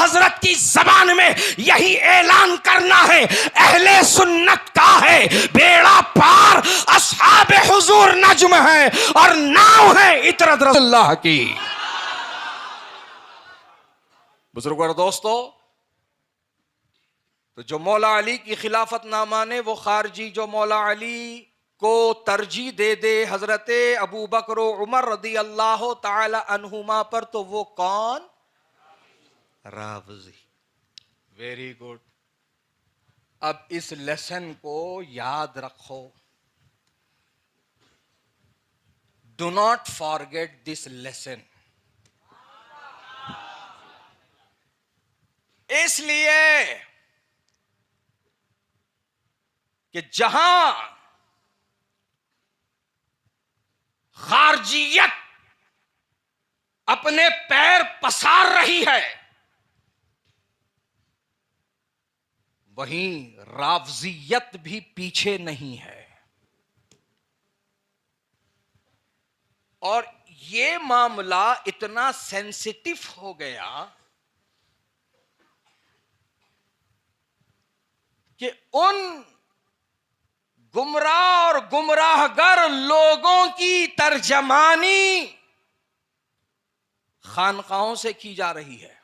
हजरत की जबान में यही ऐलान करना है, अहले सुन्नत का है बेड़ा पार, अस्हाबे हुजूर नज्म है और नाव है इतरत रसूलुल्लाह की। बुजुर्ग और दोस्तों, तो जो मौला अली की खिलाफत ना माने वो खारजी, जो मौला अली को तरजीह दे दे हजरत अबू बकर उमर रदी अल्लाह ताला अन्हुमा पर, तो वो कौन? रावजी। Very good. अब इस लेसन को याद रखो, do not forget this lesson. इसलिए कि जहां खारजियत अपने पैर पसार रही है, वहीं रावजियत भी पीछे नहीं है। और ये मामला इतना सेंसिटिव हो गया कि उन गुमराह और गुमराहगर लोगों की तर्जमानी खानकाहों से की जा रही है।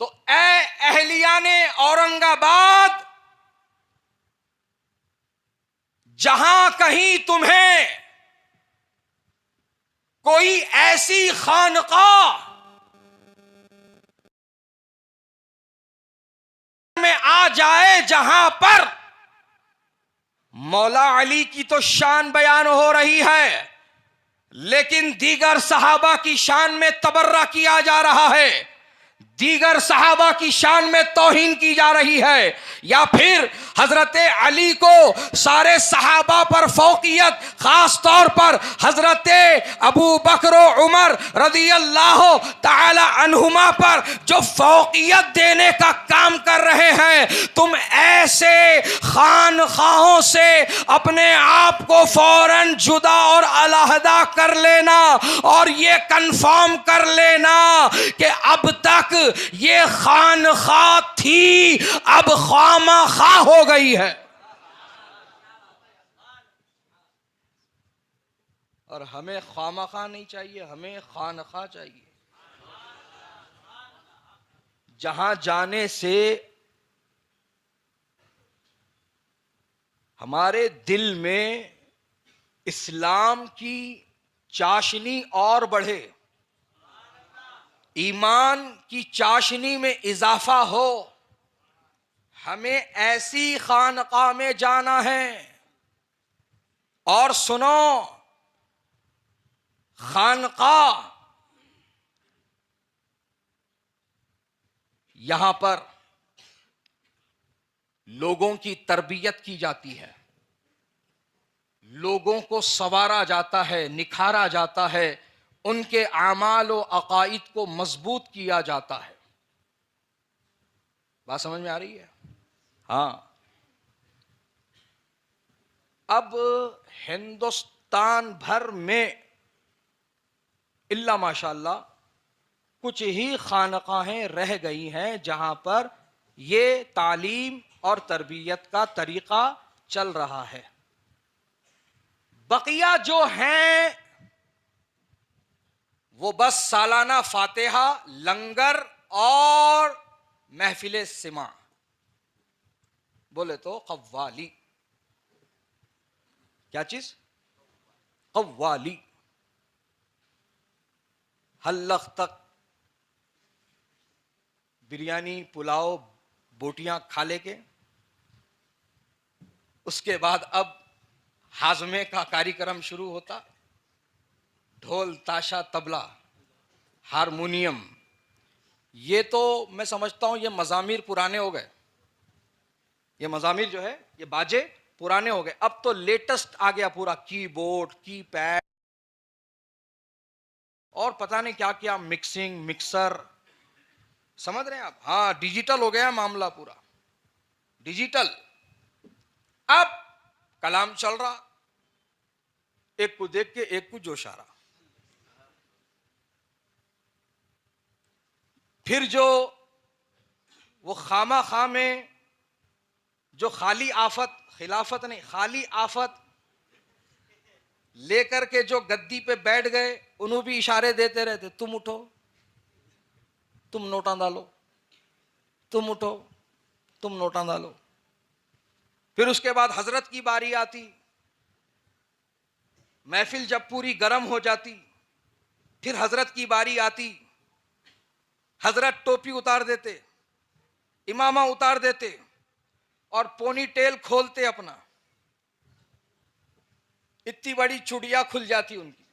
तो ए अहलियाने औरंगाबाद, जहां कहीं तुम्हें कोई ऐसी खानकाह में आ जाए जहां पर मौला अली की तो शान बयान हो रही है, लेकिन दीगर सहाबा की शान में तबर्रा किया जा रहा है, दीगर सहाबा की शान में तौहीन की जा रही है, या फिर हजरत अली को सारे सहाबा पर फौकियत, खास तौर पर हजरत अबू बकर उमर रदी अल्लाह ताला अन्हुमा पर जो फौकियत देने का काम कर रहे हैं, तुम ऐसे खानखाहों से अपने आप को फौरन जुदा और अलहदा कर लेना और ये कंफर्म कर लेना कि अब तक ये खानखा थी, अब खामखा हो गई है। और हमें खामखा नहीं चाहिए, हमें खानखा चाहिए, जहां जाने से हमारे दिल में इस्लाम की चाशनी और बढ़े, ईमान की चाशनी में इजाफा हो। हमें ऐसी खानकाह में जाना है। और सुनो, खानकाह यहां पर लोगों की तरबियत की जाती है, लोगों को संवारा जाता है, निखारा जाता है, उनके आमाल और अकाइद को मजबूत किया जाता है। बात समझ में आ रही है? हाँ। अब हिंदुस्तान भर में इल्ला माशाअल्लाह कुछ ही खानकाहें रह गई हैं जहां पर ये तालीम और तरबियत का तरीका चल रहा है। बकिया जो हैं वो बस सालाना फातिहा, लंगर और महफिल सिमा, बोले तो कव्वाली। क्या चीज? कव्वाली। हल्लख तक बिरयानी, पुलाव, बोटियां खा लेके उसके बाद अब हाजमे का कार्यक्रम शुरू होता। ढोल, ताशा, तबला, हारमोनियम, ये तो मैं समझता हूं ये मजामीर पुराने हो गए। ये मजामीर जो है, ये बाजे पुराने हो गए। अब तो लेटेस्ट आ गया पूरा कीबोर्ड, कीपैड और पता नहीं क्या क्या, मिक्सिंग, मिक्सर। समझ रहे हैं आप? हाँ, डिजिटल हो गया मामला पूरा, डिजिटल। अब कलाम चल रहा, एक को देख के एक को जोश आ रहा। फिर जो वो खामा खा में जो खाली आफत, खिलाफत नहीं, खाली आफत लेकर के जो गद्दी पे बैठ गए, उन्हों भी इशारे देते रहते, तुम उठो, तुम नोटा डालो, तुम उठो, तुम नोटा डालो। फिर उसके बाद हजरत की बारी आती, महफिल जब पूरी गर्म हो जाती, फिर हजरत की बारी आती, हजरत टोपी उतार देते, इमामा उतार देते और पोनी टेल खोलते अपना, इतनी बड़ी चुड़िया खुल जाती उनकी।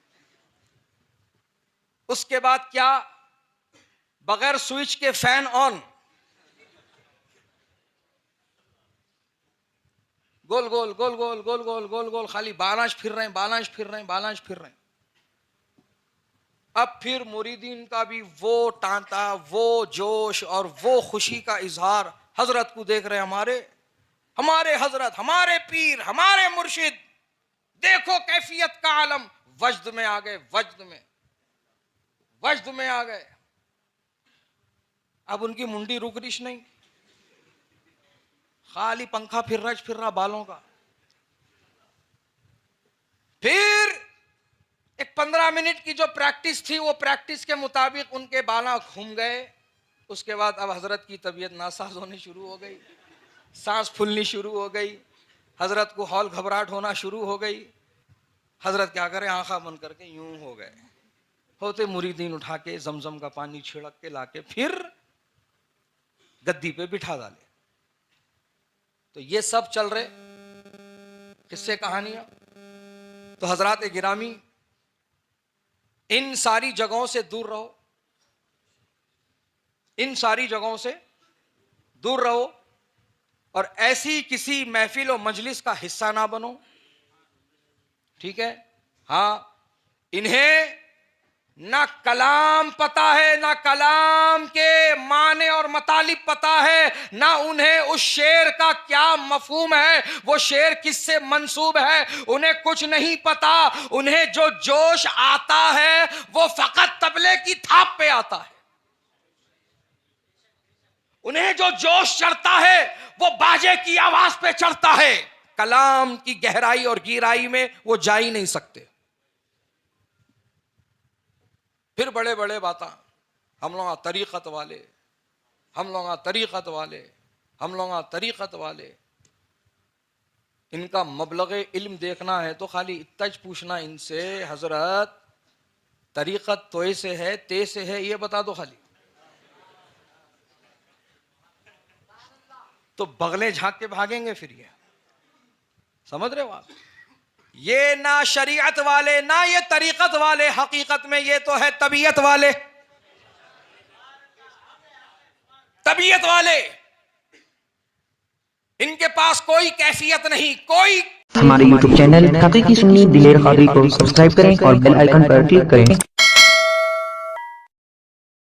उसके बाद क्या, बगैर स्विच के फैन ऑन, गोल गोल गोल गोल गोल गोल गोल गोल खाली बालांश फिर रहे हैं, बालांश फिर रहे हैं, बालांश फिर रहे हैं। अब फिर मुरीदीन का भी वो टांता, वो जोश और वो खुशी का इजहार, हजरत को देख रहे हैं, हमारे हजरत, हमारे पीर, हमारे मुर्शिद, देखो कैफियत का आलम, वज्द में आ गए, वज्द में आ गए। अब उनकी मुंडी रुक रही नहीं, खाली पंखा फिर रहा बालों का। फिर एक 15 मिनट की जो प्रैक्टिस थी, वो प्रैक्टिस के मुताबिक उनके बाला घूम गए। उसके बाद अब हजरत की तबीयत नासाज होनी शुरू हो गई, सांस फूलनी शुरू हो गई, हजरत को हौल घबराहट होना शुरू हो गई। हजरत क्या करें, आंखा बंद करके यूं हो गए। होते मुरीदीन उठा के जमजम का पानी छिड़क के लाके फिर गद्दी पे बिठा डाले। तो ये सब चल रहे किस्से कहानियां। तो हजरात गिरामी, इन सारी जगहों से दूर रहो, इन सारी जगहों से दूर रहो और ऐसी किसी महफिल और मजलिस का हिस्सा ना बनो, ठीक है। हाँ, इन्हें ना कलाम पता है, ना कलाम के माने और मतालिब पता है, ना उन्हें उस शेर का क्या मफहूम है, वो शेर किससे मंसूब है, उन्हें कुछ नहीं पता। उन्हें जो जोश आता है वो फकत तबले की थाप पे आता है, उन्हें जो जोश चढ़ता है वो बाजे की आवाज पे चढ़ता है। कलाम की गहराई और गहराई में वो जा ही नहीं सकते। फिर बड़े बड़े बातें, हम लोग तरीक़त वाले, हम लोग तरीक़त वाले, हम लोग तरीक़त वाले। इनका मबलग़ इल्म देखना है तो खाली इतना पूछना इनसे, हजरत तरीक़त तोय से है, ते से है, ये बता दो खाली, तो बगले झांक के भागेंगे। फिर ये समझ रहे हो आप, ये ना शरीयत वाले ना ये तरीक़त वाले, हकीकत में ये तो है तबीयत वाले, तबीयत वाले। इनके पास कोई कैफियत नहीं, कोई। हमारे YouTube चैनल हकीकी सुन्नी दिलेर कादरी को सब्सक्राइब करें और बेल आइकन पर क्लिक करें।